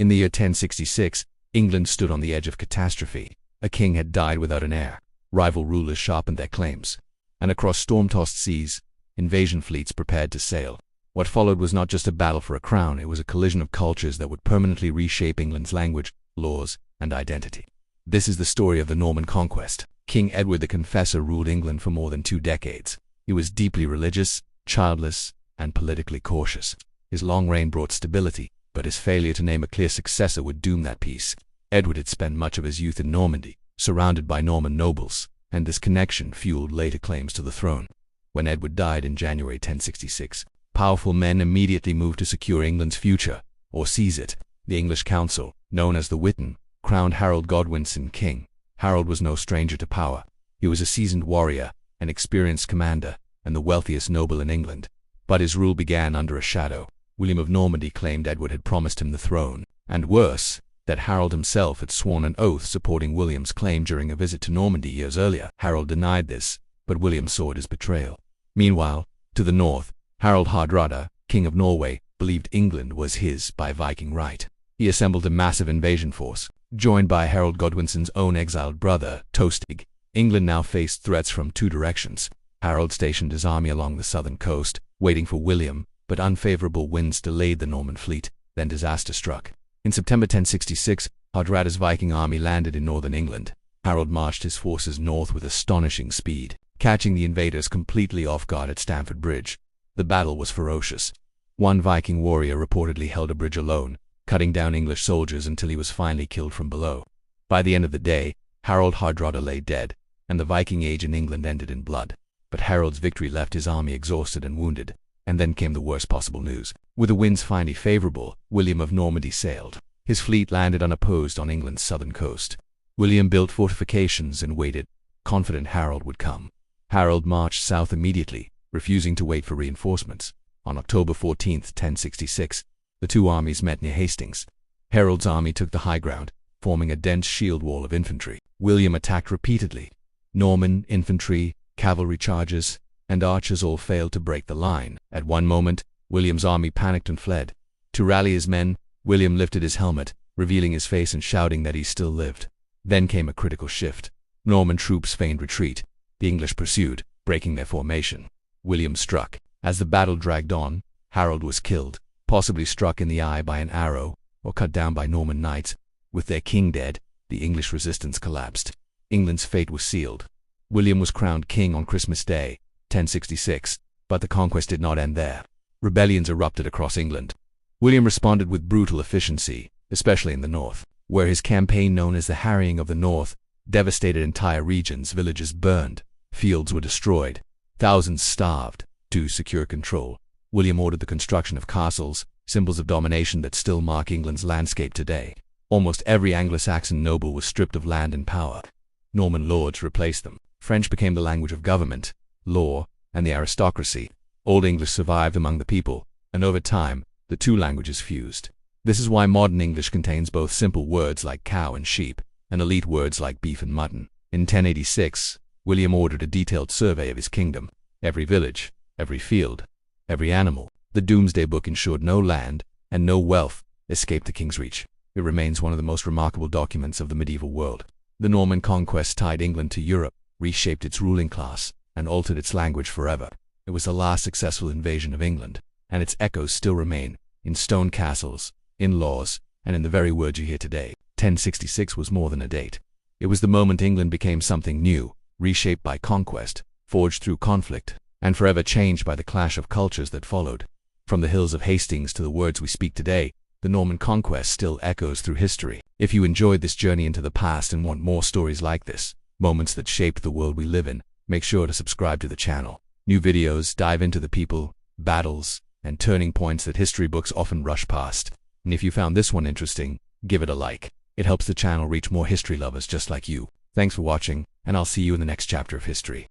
In the year 1066, England stood on the edge of catastrophe. A king had died without an heir. Rival rulers sharpened their claims. And across storm-tossed seas, invasion fleets prepared to sail. What followed was not just a battle for a crown, it was a collision of cultures that would permanently reshape England's language, laws, and identity. This is the story of the Norman Conquest. King Edward the Confessor ruled England for more than 2 decades. He was deeply religious, childless, and politically cautious. His long reign brought stability, but his failure to name a clear successor would doom that peace. Edward had spent much of his youth in Normandy, surrounded by Norman nobles, and this connection fueled later claims to the throne. When Edward died in January 1066, powerful men immediately moved to secure England's future, or seize it. The English council, known as the Witan, crowned Harold Godwinson king. Harold was no stranger to power. He was a seasoned warrior, an experienced commander, and the wealthiest noble in England. But his rule began under a shadow. William of Normandy claimed Edward had promised him the throne, and worse, that Harold himself had sworn an oath supporting William's claim during a visit to Normandy years earlier. Harold denied this, but William saw it as betrayal. Meanwhile, to the north, Harold Hardrada, king of Norway, believed England was his by Viking right. He assembled a massive invasion force, joined by Harold Godwinson's own exiled brother, Tostig. England now faced threats from 2 directions. Harold stationed his army along the southern coast, waiting for William, but unfavorable winds delayed the Norman fleet. Then disaster struck. In September 1066, Hardrada's Viking army landed in northern England. Harold marched his forces north with astonishing speed, catching the invaders completely off guard at Stamford Bridge. The battle was ferocious. One Viking warrior reportedly held a bridge alone, cutting down English soldiers until he was finally killed from below. By the end of the day, Harold Hardrada lay dead, and the Viking age in England ended in blood. But Harold's victory left his army exhausted and wounded. And then came the worst possible news. With the winds finally favorable, William of Normandy sailed. His fleet landed unopposed on England's southern coast. William built fortifications and waited, confident Harold would come. Harold marched south immediately, refusing to wait for reinforcements. On October 14, 1066, the 2 armies met near Hastings. Harold's army took the high ground, forming a dense shield wall of infantry. William attacked repeatedly. Norman infantry, cavalry charges, and archers all failed to break the line. At one moment, William's army panicked and fled. To rally his men, William lifted his helmet, revealing his face and shouting that he still lived. Then came a critical shift. Norman troops feigned retreat. The English pursued, breaking their formation. William struck. As the battle dragged on, Harold was killed, possibly struck in the eye by an arrow, or cut down by Norman knights. With their king dead, the English resistance collapsed. England's fate was sealed. William was crowned king on Christmas Day, 1066, but the conquest did not end there. Rebellions erupted across England. William responded with brutal efficiency, especially in the north, where his campaign known as the Harrying of the North devastated entire regions. Villages burned, fields were destroyed, thousands starved. To secure control, William ordered the construction of castles, symbols of domination that still mark England's landscape today. Almost every Anglo-Saxon noble was stripped of land and power. Norman lords replaced them. French became the language of government, law, and the aristocracy. Old English survived among the people, and over time, the 2 languages fused. This is why modern English contains both simple words like cow and sheep, and elite words like beef and mutton. In 1086, William ordered a detailed survey of his kingdom. Every village, every field, every animal. The Doomsday Book ensured no land, and no wealth, escaped the king's reach. It remains one of the most remarkable documents of the medieval world. The Norman conquest tied England to Europe, reshaped its ruling class, and altered its language forever. It was the last successful invasion of England, and its echoes still remain, in stone castles, in laws, and in the very words you hear today. 1066 was more than a date. It was the moment England became something new, reshaped by conquest, forged through conflict, and forever changed by the clash of cultures that followed. From the hills of Hastings to the words we speak today, the Norman conquest still echoes through history. If you enjoyed this journey into the past and want more stories like this, moments that shaped the world we live in, make sure to subscribe to the channel. New videos dive into the people, battles, and turning points that history books often rush past. And if you found this one interesting, give it a like. It helps the channel reach more history lovers just like you. Thanks for watching, and I'll see you in the next chapter of history.